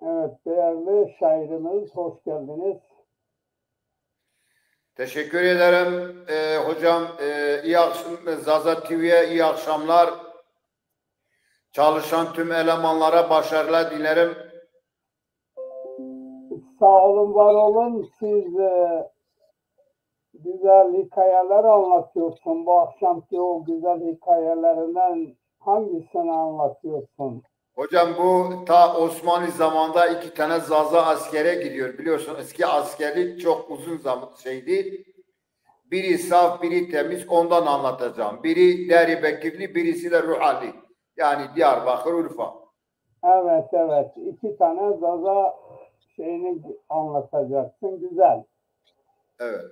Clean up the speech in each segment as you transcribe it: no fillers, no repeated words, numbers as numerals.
Evet, değerli şairimiz, hoş geldiniz. Teşekkür ederim hocam. İyi akşam, Zaza TV'ye iyi akşamlar. Çalışan tüm elemanlara başarılar dilerim. Sağ olun, var olun. Siz güzel hikayeler anlatıyorsun. Bu akşamki o güzel hikayelerinden hangisini anlatıyorsun? Hocam bu ta Osmanlı zamanında iki tane Zaza askere gidiyor. Biliyorsun eski askerlik çok uzun zaman şeydi. Biri saf, biri temiz. Ondan anlatacağım. Biri Diyarbakırlı, birisi de Ruhali. Yani Diyarbakır, Urfa. Evet, evet. İki tane Zaza şeyini anlatacaksın. Güzel. Evet.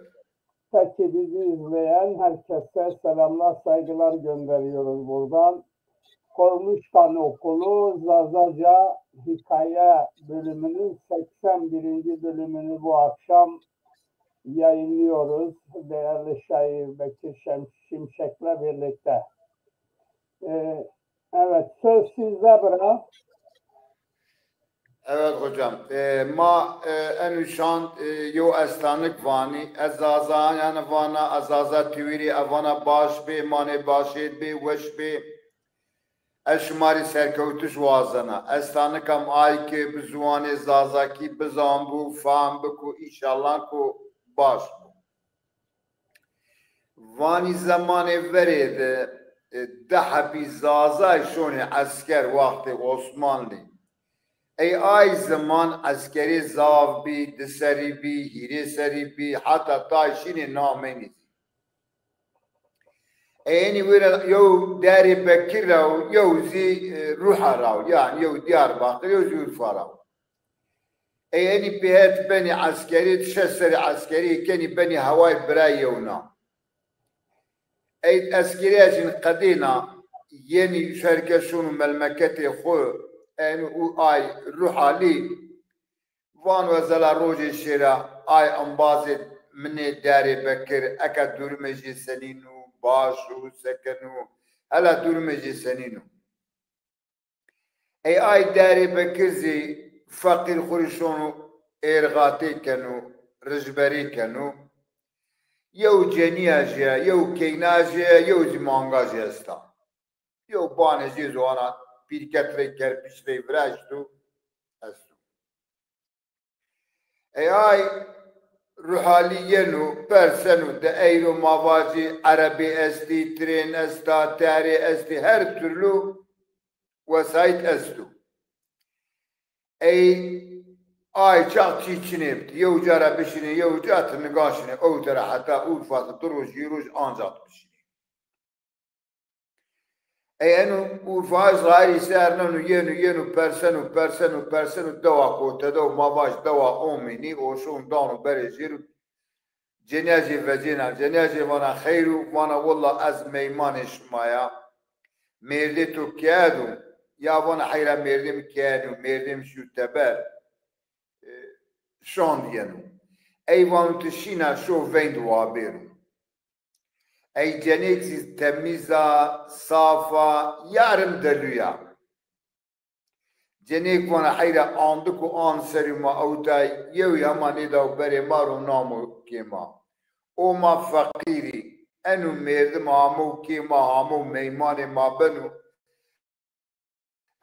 Peki bizi izleyen herkese selamlar, saygılar gönderiyoruz buradan. Kormuşkan Okulu Zazaca Hikaye bölümünün 81. bölümünü bu akşam yayınlıyoruz. Değerli şair Bekir Şimşek'le birlikte. Evet, söz sizde biraz. Evet hocam. Ma enuşan yo eslanık vani ezaza yani vana azaza tiviri evana baş be mane başet be weş be eşmari serkevtuş vazana eslanıkam ay ki bizuane zazaki bizambu fam biku inşallah ku baş vani zamanı verede dahabi zaza şone asker vakti Osmanlı ای آی زمان عسکری زاو بی دسری بی هیره سری بی حتی تایشین نامه نیزی اینی ویرا یو داری بکر راو یو زی روح راو yani یو دیار باقر یو زی urfa راو اینی بهت بنی عسکری تشسر عسکری کنی بنی هوای برای یونا ای عسکری اجن قدینا یعنی شرکشون ملمکت خو این او آی روح علی وان وزلا روجي شيرا اي انبازت مني داري بكر اكا دورمجي سنينو باشو سكنو هلا دورمجي سنينو اي داري بكر زي فقير خورشونو ارغاتي كانو رجبري كانو يو جنياجيا يو كيناجيا يو زمانغاجيا استا يو بانجي زوانا بيركتري كربيشري فراشتو استو اي روحانينو برسنو ده ايرو مواجي عربي استي ترين استا تاري استي هر ترلو وسايت استو اي çak çiçinip يو جارا بشني يو جات نقاشني او ترى حتى اورفات دروج يروج انجات بشني اي انو اورفاز غاري سارنا ينو برسنو دوا كوتا دو مواج دوا اوميني اوشون دانو بريزيرو جنازي فجينا جنازي وانا خير وانا والله از ميمانش مايا ميردتو كادو يا وانا حيرا ميردم كادو ميردم شو تبر شون دينو اي وانو تشينا شو فين دوابيرو اي جنيكسي تميزا صافا يارم دلويا جنيك وانا حيرا آندكو آن سري ما اوتاي يو ياماني داو بري مارو نامو كيما او ما فقيري انو مرد ما همو كي ما همو ميمان ما بنو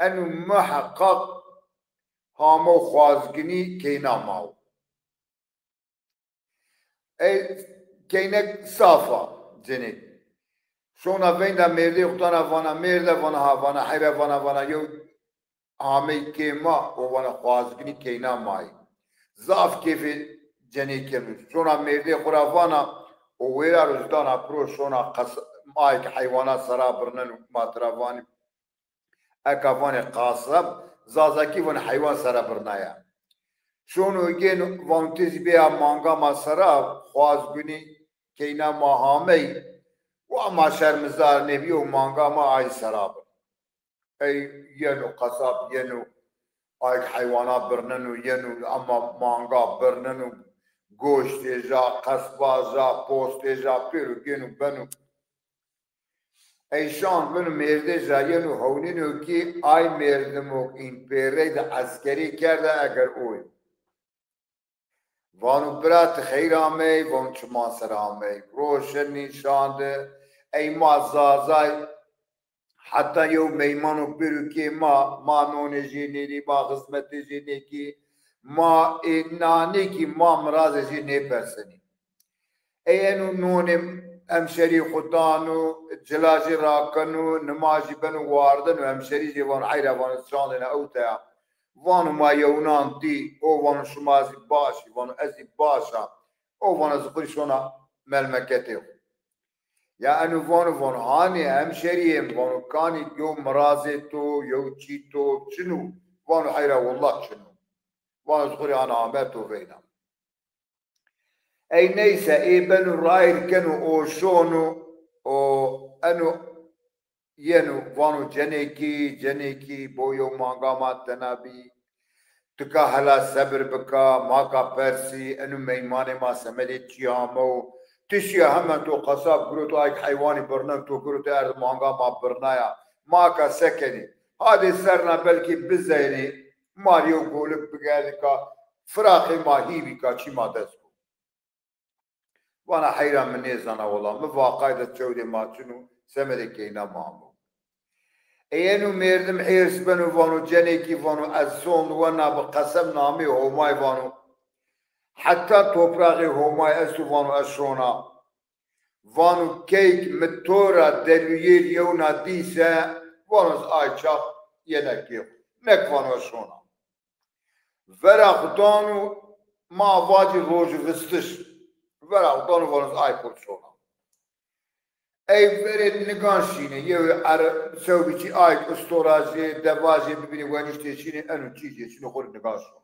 انو محقق همو خوازگني كينا ماو اي كينك صافا جنيك شونا وين دا مردي اختانا وانا مرد وانا ها وانا حيرا وانا يو همي كيما وانا خوازگني كينا ماي زاف كيفي جنيك شونا مردي خرافانا وويرا رجدانا بروشونا مايك حيوانات سرابرنن ماترافاني اكافاني قاصب زازاكي ون حيوان سرابرنايا شونو جين وانتز بيا مانغا ما سراب خوازگوني كينا ماهامي وما شرمزار نبيو مانغا ما اي سراب اي ينو قصاب ينو اي حيوانات برننو ينو اما مانغا برننو گوشت جا قصبا جا پوست جا پیرو گینو بنو ایشان من مرده جاین و هونین و کی آی مردم و این پیرید عسکری کرده اگر اوی وانو برات خیر آمی وان چما سر آمی روشن نیشانده ای ما زازای حتی یو میمانو برو که ما نونه جینی دی ما قسمت جینی کی ما نانی کی ما مراز جینی پرسنی اینو نونه امشری خدانو جلاجی راکنو نماجی بنو واردن و امشری جوان عیره وان سراندن اوتا وانو ما یونان دی او وانو شمازی باشی وانو ازی باشا او وانو زبری شونا ملمکتی يعني فون هاني همشريم فون كان يوم مرازتو يو تشيتو شنو فون حيرة والله شنو فون صغري انا عملتو فينا اي نيسا اي بنو راير كانوا او شونو او انو ينو فونو جنيكي بويو مانغا ما تنابي تكا هلا صبر بكا ماكا بيرسي انو ميماني ما سملي تيامو تشيا هم تو قصاب قروتو ايك حيواني برنم تو قروتو ارض مانغا ما برنايا ماكا سكني هذه سرنا بلكي بزيني ماريو قولك بقالكا فراقي ما هيبي كا چي ما دسكو وانا حيران من نيزانا والله مفاقايدة تشودي ما شنو سمري كينا مامو اینو مردم حیرس بنو وانو جنیکی وانو از سون وانا بقسم نامی همای وانو حتی توپراغی همای اسو وانو اشونا وانو کیک متورا دلویر یونا دیسه وانو از آی چاق ینکیو نک وانو اشونا ورا خدانو ما واجی روش وستش ورا خدانو وانو از آی پرسونا ای برید نگانشینه یه سوی چی آیک استورازی دوازی ببینی وانیشتی چینه انو چیزی چینه خود نگانشون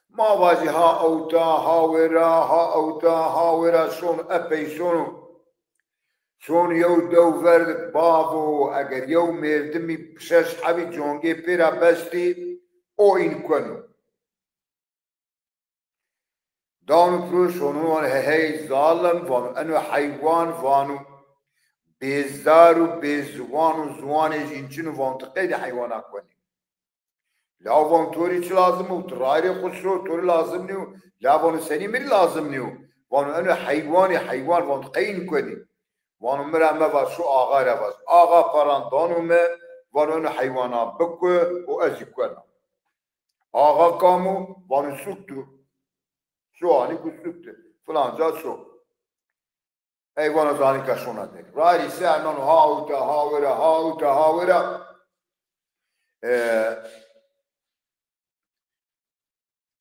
ما واجی ها اوتا ها ورا شون اپی شون یو دو ورد بابو اگر یو مردمی شش حبی جونگی پیرا بستی او این کنو دانو پروش وانو هی ظالم وانو انو حیوان وانو بیزار و بیزوان و زوان جینچین و وان تقید حیوانا کنی لا وان توری چی لازم و تراری خسرو توری لازم نیو لا وانو سنی مری لازم نیو وانو انو حیوان وان تقین کنی وانو مرا موا شو آغا رواز آغا پران دانو me وانو انو حیوانا بکو و ازی کنم آغا کامو وانو سکتو شو hani kusuktu falanca şu. Eyvana zani kaşona dedi. Rari se'non havira.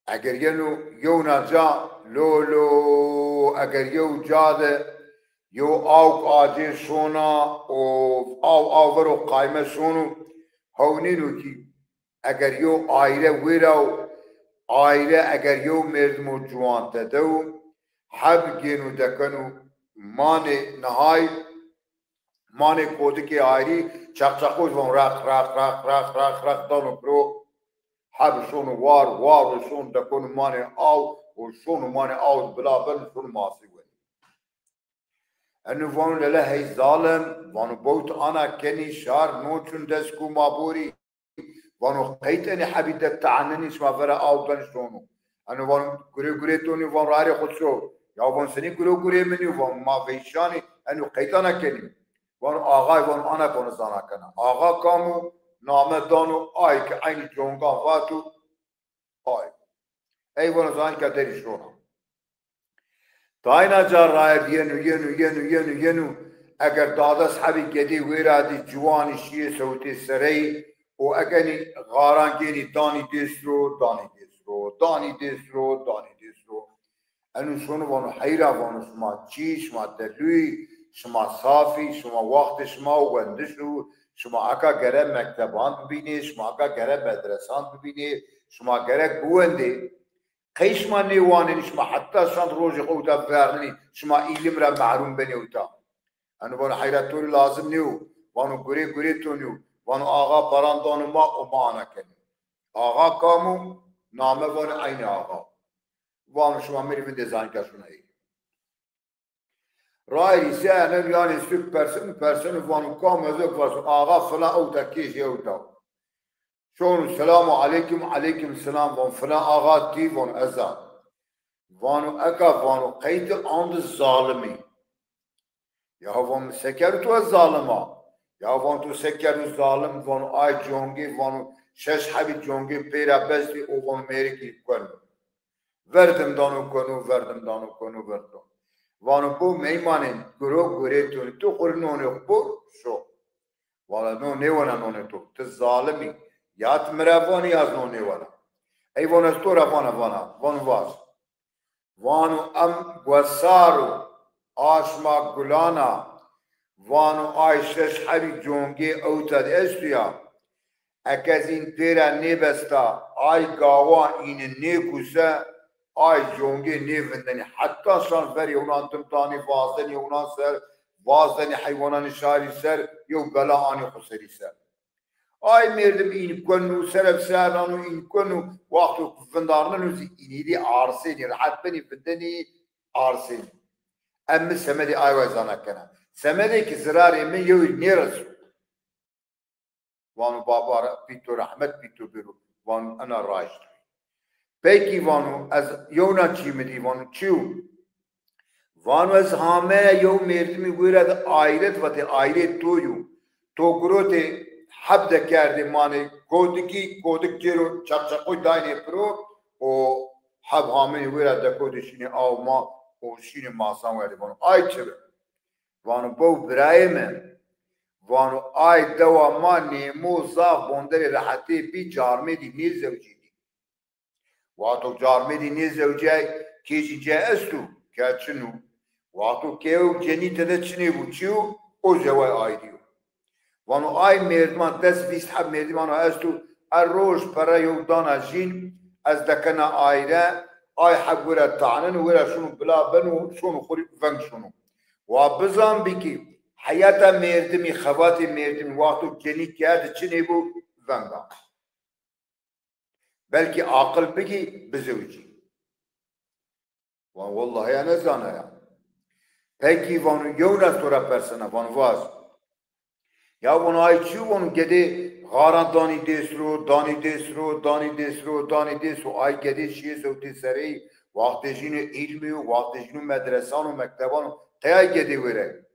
Eğer yevna ca lolo eğer yev cade yev avk acil şona o av o kayme şonu havninu ki eğer yev aile virav aile eğer yev merdmu cuan tedev hab genu dekanu mane nahay mane kodiki airi çakçakoz von rak donu pro hab şonu var şonu dekanu mane av o şonu mane av belaber şonu masi ve enu von lele hey zalim von bout ana keni şar noçun desku maburi وانو قيتني حبيدك تعنني شما فرا او بنشونو انا وان غري توني وان راري خدشو يا وان سني غري مني وان ما فيشاني انو قيتنا كني وان آغا وان انا كون زانا كنا آغا كامو نامه دانو اي كعين جونغا فاتو اي اي وان زان كدري شونا تاينا جار رايد ينو اگر دادس حبي كدي ويرادي جواني شي صوتي سري و اگنی غاران گینی دانی دسترو انو شونو وانو حیرا وانو شما چی شما دلوی شما صافی شما وقت شما وندشو شما اکا گره مکتبان ببینی شما اکا گره مدرسان ببینی شما گره بونده قیش ما نیوانینی شما حتی شاند روژی خوتا فرغنی شما ایلم را معروم بنیوتا انو وانو حیرا توری لازم نیو وانو گره تو نیو وانو آغا پراندانو ما و ما نکنی آغا کامو نامه وانو عین آغا وانو شما میری من دیزاین کشونه ای رای سهل يعني سوق برسن وانو كام هذاك واسو آغا فلا أو تكيش يوتا شون السلام عليكم عليكم السلام وان فلا آغا تي وان أزا وانو أكا وانو قيد عند الظالمي يا وان سكرتو الظالمة يا وان تو سكر الظالم وانو آي جونجي وانو شش حبي جونجي بيرا بزدي او وانو ميريكي كونو وردم دانو كونو وردم وانو بو میمانن گره تو خورنونه خور شو والا نو نیوانا نونه تو تظالمی یات مروانی از نو نیوانا ای وانستو رفانا وانو واز وانو ام گوسارو آشما گلانا وانو آیشش حبی جونگی اوتاد استویا اکازین پیرا نیبستا آی گاوا این نیکوسه آی جونگی نیوندنی حتی شان فری اونان تمتانی وازدنی اونان سر وازدنی حیوانان شاری سر یو بلا آنی خسری سر آی مردم این کنو سرب سرانو این کنو وقتو فندارنو اینی دی عرصینی راحت بنی فندنی عرصینی اما سمدی آی وزانا کنن سمدی که زراری من یو نیرسو وانو بابا بیتو رحمت بیتو بیرو وانو انا راشت پیکی وانو از یونا چی میدی وانو چیو وانو از همه یو مردمی گوید آیرت و تی آیرت تویو تو گروت حبد کرده مانه کودک جیرو چقوی داینه پرو و حب همه گوید دکودشینه آو ما و شینه ماسان ویده وانو آی چه وانو بو برای من وانو آی دوا ما نیمو زاف بوندر راحتی بی جارمه دی نیز زوجی واتو جارمدی نزوجای کیجی جای استو که چنو واتو کیو جنی تده چنی بو چیو او جوای آیدیو وانو آی مردمان دست بیست حب مردمان استو الروش برای یو دانا جین از دکنا آیره آی حب ورا تعنن ورا شنو بلا بنو شنو خوری ونگ شنو و بزن بکی حیاتا مردمی خوات مردمی واتو جنی که چنی بو ونگا بلکي عاقل بقي بزوجي والله يا نزانا يا بلكي وانو يونا تورا برسنا وانو واز يا وانو اي چو وانو گده غاران داني ديسرو اي گده شيه سوتي سري وقت جينو علمي وقت جينو مدرسان و مكتبان تيا گده وره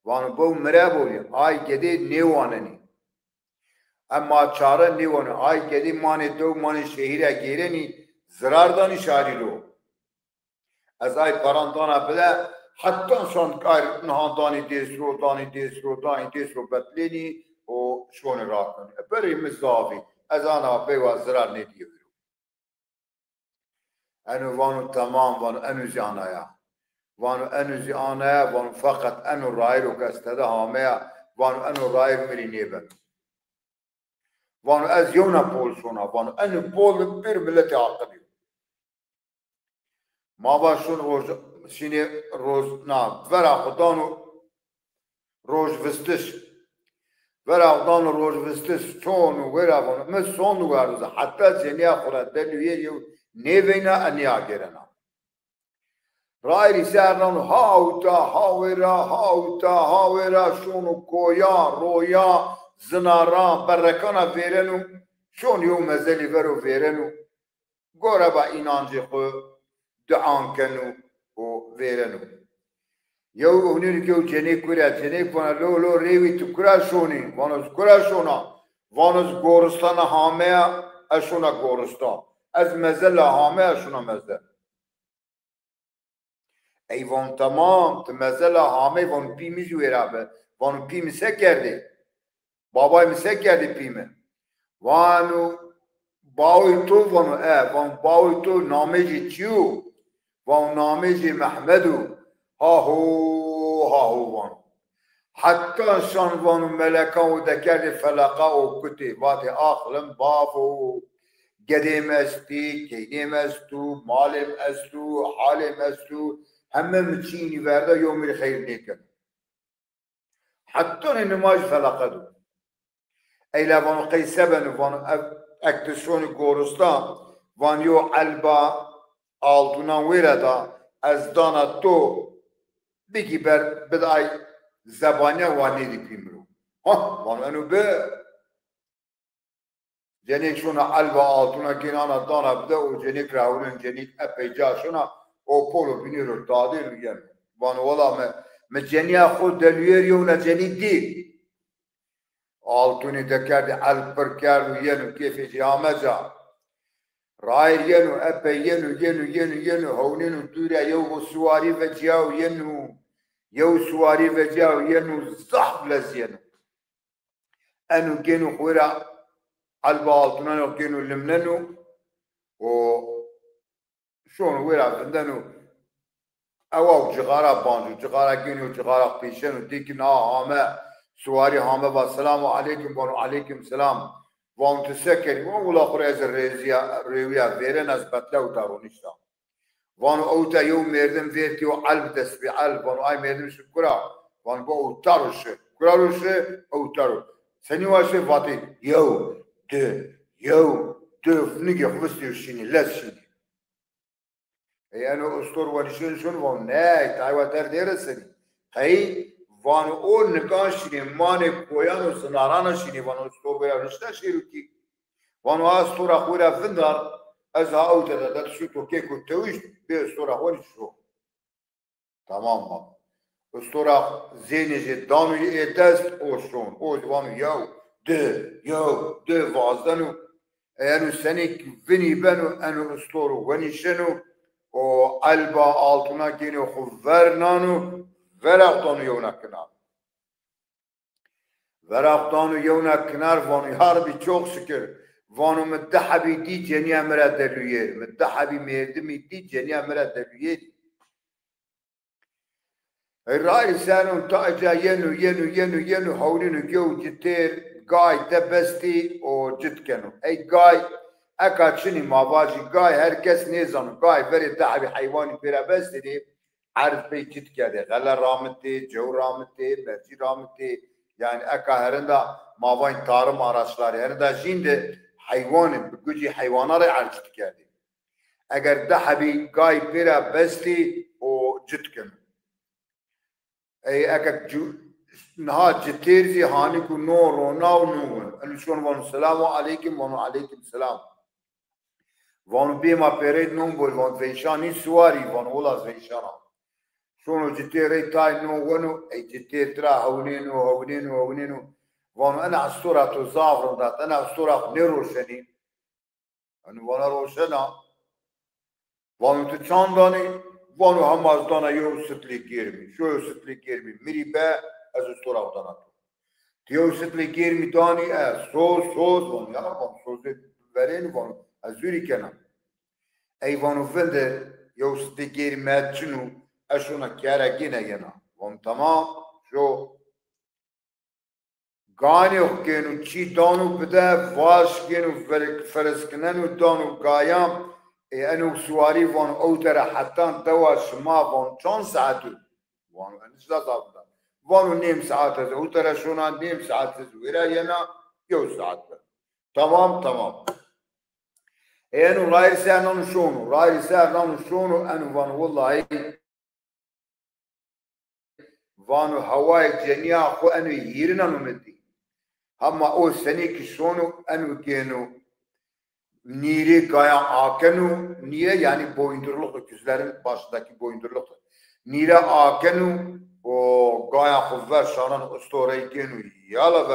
وانو بو مرابولي اي گده نيوانني اما چاره نیونه آی کدی مانی دو مانی شهیره گیرنی زرار دانی شاری رو از آی پراندانا بده حتی شان کار نهان دانی دیسرو بطلینی و شون را کنی بری مزافی از آنها بیوا زرار ندیو انو وانو تمام وانو انو زیانایا وانو فقط انو رای رو کستده هامه وانو انو رای رو ملی نیبن وانو از یونا پول شونا وانو انو پول بیر ملت عاقلی ما باشون روز شینی روز نا ورا خدانو روز وستش چونو ورا وانو من سونو گاروزا حتی زنیا خورد دلویه یو نیوینا انیا گرنا رای ریسرنانو هاویرا شونو کویا رویا زناران برکانا ویرنو شون یو مزلی ورو ویرنو گورا با اینانجی خو دعان کنو و ویرنو یو اونیری که جنی کنه لو ریوی تو کرا شونی وانوز گورستان همه اشونا گورستان از مزل همه اشونا مزل ای وان تمام مزل همه وان پیمی جویرا وانو پیمی سکرده بابای مسک کرده پیمه وانو باوی تو باوی تو نامجی چیو وان نامجی محمدو هاهو وانو حتی شان وانو ملکان و دکرد فلقا و کتی وات آخلم بافو گدیم استی کینیم استو مالم استو حالم استو همه مچینی ورده یومی خیر نیکن حتی نماز فلقا دو ایلا وانو قیسبن وانو اکتشون گورستان وانیو علبا آلدونا ویردا از دانا تو بگی بر بدای زبانه وانی دکیم رو ها وانو به جنیک شونا البا آلتونا کنانا دانا بده و جنیک راولن جنیک اپی جا شونا او پولو بینی رو داده رو ین وانو والا me جنیا خود دلیریو نه جنیک دی آلتونی دکرد البر کرد و ینو کیفی جامه جا راير ينو أبا ينو هونينو دورا يو سواري فجاو يو سواري فجاو ينو صح لزينو أنو جينو خويرا البالتنا جينو لمننو و شون ويرا فندنو أواو جغارا بانجو جغارا جينو جغارا بيشنو ديكنا هاما سواري هاما والسلام عليكم بانو عليكم سلام وان تسكري وان ولا خريز الريزيا ريويا فيرن از بتلو تارونيشتا وان اوتا يوم مردم فيرتي وعلب تسبي علب وان اي مردم شكرا وان بو تاروش كراروش او تارو سني واشي فاتي يو دو فنيجي خبستي وشيني لسشيني اي انا اسطور ونشون شون وان ناي تايوا تر ديرسني هاي وان او نکاشی مانه کویان و زنارانشی وان اسطور ویا رشته شیروکی وان اسطور خویرا فندار از ها اوت داد شو تو که کوتویش به اسطور خوری شو تمام ما اسطور زینج دانوی اتست اوشون او وان یو وازدنو انو سنیک ونی بنو انو اسطور ونی شنو او البا آلتونا گینو خورنانو ورقتانو یونا کنار ورقتانو یونا کنار وانو هاربی çok şükür وانو مدحبی دی جنیا مرا دلویر مدحبی مردمی دی جنیا مرا دلویر الرأي سانو تاجا ينو هولينو جو جتير قاي دبستي او جتكنو اي قاي اكا شني ماباجي قاي هركس نيزانو قاي فري دحبي حيواني بيرا بستي دي عرض بي جتكا غلا رامتي جو رامتي مرجي رامتي yani eka herinde mavayın tarım araçları herinde şimdi hayvanın gücü hayvanları arz geldi. Eğer daha bir gay bira besti o cütken. Eğer نها جتيرزي هانيكو نورو ناو نون أنا شون وانو سلام عليكم وانو عليكم سلام وانو بيما بيريد نون بول وانو فيشاني سواري وانو ولا فيشانا شونو جتيري تاي نو وانو اي جتير ترا هونينو وانو انا عالصورة تزافر دات انا عالصورة نيروشني انو وانا روشنا وانو تچانداني وانو همازدانا يو ستلي گيرمي شو يو ستلي گيرمي ميري با از الصورة وداناتو تيو ستلي گيرمي داني سوز وانو يا وانو سوز ورين وانو ازوري كنا اي وانو فلده يو ستلي گيرمي اتشنو اشونا كيارا جينا جنا وان تمام شو غاني وكينو تشي دانو بدا واش كينو فرسكنانو دانو قايام اي انو سواري وان اوتر حتى دوا شما وان چون ساعتو وان انشلا صابدا وانو نيم ساعت از اوتر شونا نيم ساعت زويرا ينا يو ساعت تمام انو راي سانو شونو انو وان والله وانو هواي جنيا خو انو ييرنا نمدي اما او سنيك شونو انو كينو نيري قايا آكنو نيري يعني boyundurluk öküzlerin başındaki boyundurluk nire akenu o gaya kuvver şanan ustoreyi kenu yala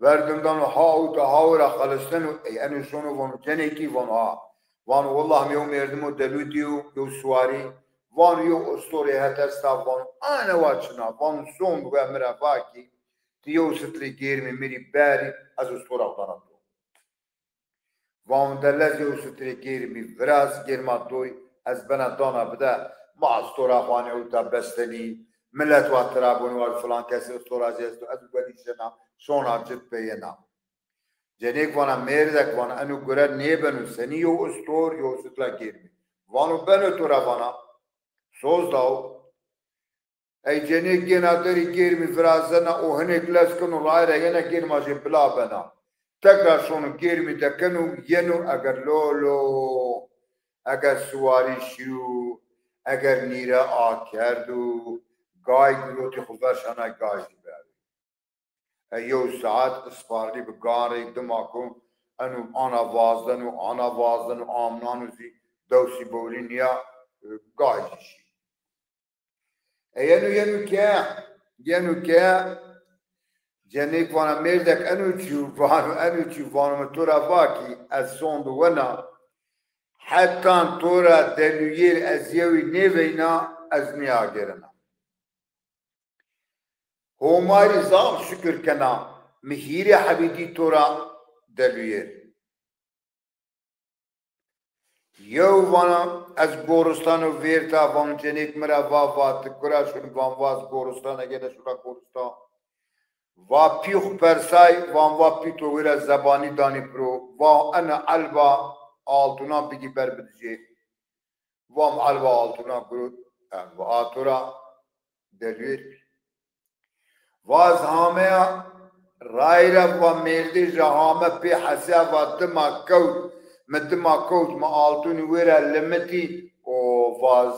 verdimdan hauta haura khalistanu enu şunu vonu teneki vonu ha vanu vallahi miyom yerdimu delüdiyo yo suari vanu yo ustore hetesta vanu ana vaçına vanu son ve mirafaki diyo sitli girmi miri bari az ustora utanat وان دلزی و ستری گیرمی وراز گیرمات دوی از بنا دانا بده ما استورا خوانه او تا بستنی ملت و ترابون و فلان کسی استورا زیستو از بدی شنا شونا جد پینا جنیک وانا میردک وانا انو گره نیبنو سنی و استور یو ستلا گیرمی وانو بنو تورا وانا سوز داو ای جنیک گینا داری گیرمی فرازنا او هنیک لسکنو رای رگینا گیرما جی بلا بنا تکرار شونو گیرمی دکنو ینو اگر لولو اگر سواری شو اگر نیره آکرد و گای گروتی خوبشانه گازی بر ایو ساعت اسپارلی به گاری دماغو انو آنا وازدن و آمنان و زی دوسی بولی نیا گازیشی ینو که جنیک وانا میردک انو چو وانا تورا واکی از سوند ونا حتی تورا دلویر از یوی نیوینا از نیا گرنا هماری زام شکر کنا مهیر حبیدی تورا دلویر یو وانا از گورستان و ویرتا وان جنیک مرا وات کراشون وان واز گورستان اگه شورا گورستان و پیخ پرسای وان پیتو ویرا زبانی دانی پرو و انا البا آلتونا بگی بر بدجی وام البا آلتونا گرود و آتورا دلویر واز همه رایرا و میردی جهامه پی حسیا و دما کوت ما آلتونی ویرا لمتی و واز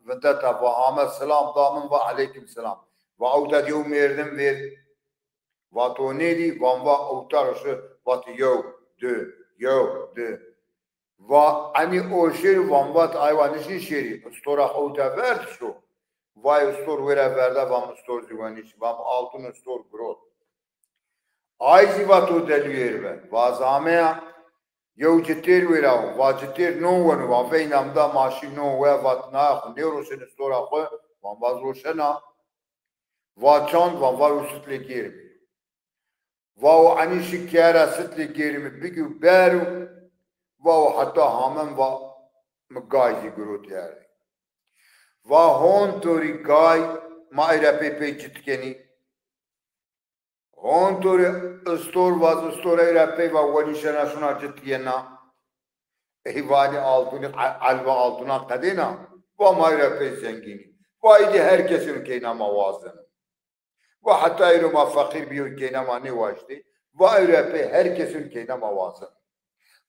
ودتا و همه سلام دامن و علیکم سلام و اوتا دیو میردم ویر و تو نیدی و اوتارش و یو دو و انی اوشیر وات ایوانشی شیری استورا اوتا ورد شو وای استور ویرا ورده وام استور دیوانیش وام آلتون استور گروت آیزی و تو دلویر بر وازامه یو جتیر ویرا و جتیر نوون و وینام دا ماشی نو و وات ناخ نیروشن استورا خو وام واز روشنا و چاند وام وارو ستلی گیر واو عنیشی کیارا ستلی گیرم بگو بارو واو حتی همم و مگایزی گروت یاری و هون توری گای ما ایرا پی جتکنی هون توری استور واز استور ایرا پی و ونیشنا شنا جتینا ایوانی علوه آلتونا قدینا و ما ایرا پی زنگینی و ایدی هر کسی کینا موازن و حتی ایرو ما فقیر بیو کینا ما نواشتی و ایرا پی هر کسی کینا موازن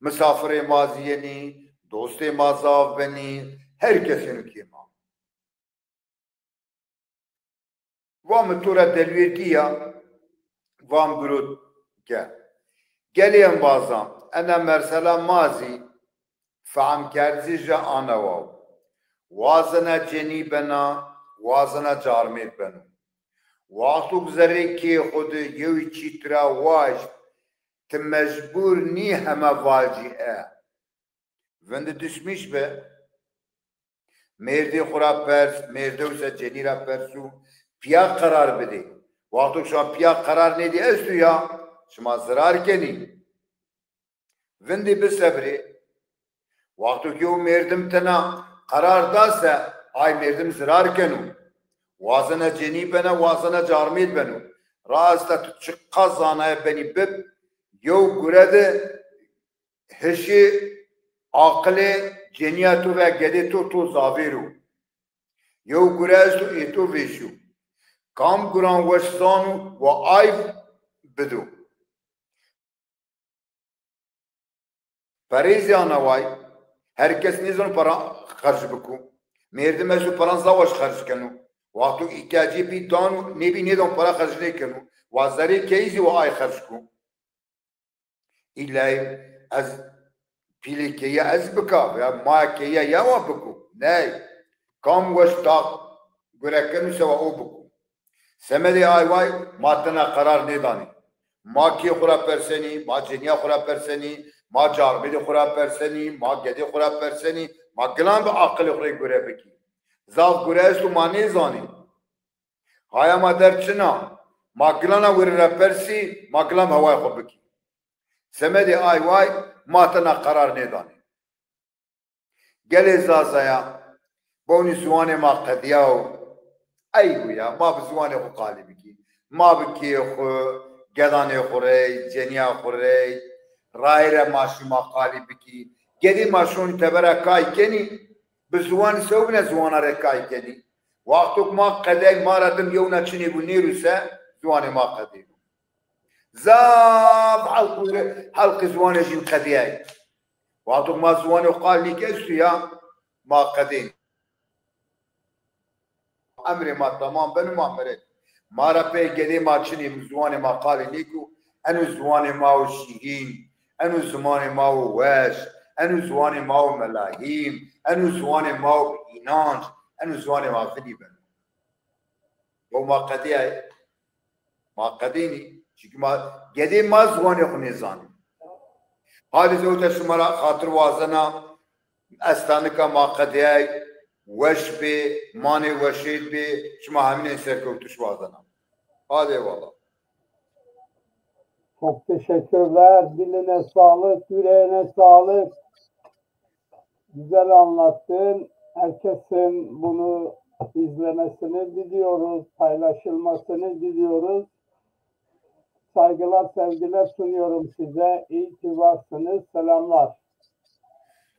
مسافر مازیه نی دوست مازاف بنی هر کسی کینا وام تورا دلویر کیا وام گرود گلیم بازم انا مرسلا مازی فهم کردی جا آنواو وازنا جنی بنا وازنا جارمیت بنا وقتو بزرگ که خود یوی چیترا واجد تمجبور نی همه واجیه وند دشمیش به مردی خورا پرس مردوسا جنی را پرسو پیا قرار بده وقتو شما پیا قرار ندی استو یا شما زرار کنی وندی بسبری وقتو که او مردم تنا قرار داسته آی مردم زرار کنو وازنه جنی بنا وازنه جارمید بنو راسته تو چقا زانه بنی بب یو گرده هشی عقل جنیاتو و گده تو زاویرو یو گرده تو ایتو ویشو کام گران وشتانو و آیف بدو پریزی آنوای هر کس نیزن پرا خرج بکو مردم ازو پران زواج خرج کنو وقتو احتیاجی بی دانو نبی نیدن پرا خرج نکنو وازداری کیزی و آی خرج کن ایلای از پیلی کیا از بکا یا ما کیا یا و بکو نه کام وشتا گرکنو سوا او بکو سمدی آی وای ما تنا قرار نیدانی ما کی خورا پرسنی ما جنیا خورا پرسنی ما جاربیدی خورا پرسنی ما گدی خورا پرسنی ما گلان به عقل خوری گره بکی زاف گره است و ما نیزانی هایا ما در چنا ما گلانا وری را پرسی ما گلان هوای خو بکی سمدی آی وای ما تنا قرار نیدانی گلی زازایا بونی زوان ما قدیاو ایویا ما بزوان خو قالی بکی ما بکی خو گدان خوری جنیا خوری رایره ماشی ما قالی بکی گدی ماشون تبرا کای کنی بزوان سوبنا زوانا رکای کنی وقتو ما قدی ما ردم یونا چنی بو نیروسه زوان ما قدی زاب حلق زوان جین قدیای وقتو ما زوان قالی کستو یا ما قدی emri ma tamam benim amre. Mara pe gedi ma çini mzvani ma qali niku. Enu zvani ma o şihin. Enu zvani ma o weş. Enu zvani ma o melahim. Enu zvani ma o inanç. Enu zvani ma fidi ben. O ma qadiye. Ma qadini. Çünkü ma gedi ma zvani khunizan. Hadi zevte şumara hatır vazana. Estanıka ma qadiye. Weş be, mani weşid be. Şuma hamine serkovtuş vazana. Hadi eyvallah. Çok teşekkürler. Diline sağlık, yüreğine sağlık. Güzel anlattın. Herkesin bunu izlemesini diliyoruz, paylaşılmasını diliyoruz. Saygılar, sevgiler sunuyorum size. İyi ki varsınız. Selamlar.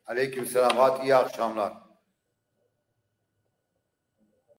Aleyküm selam. Hadi iyi akşamlar.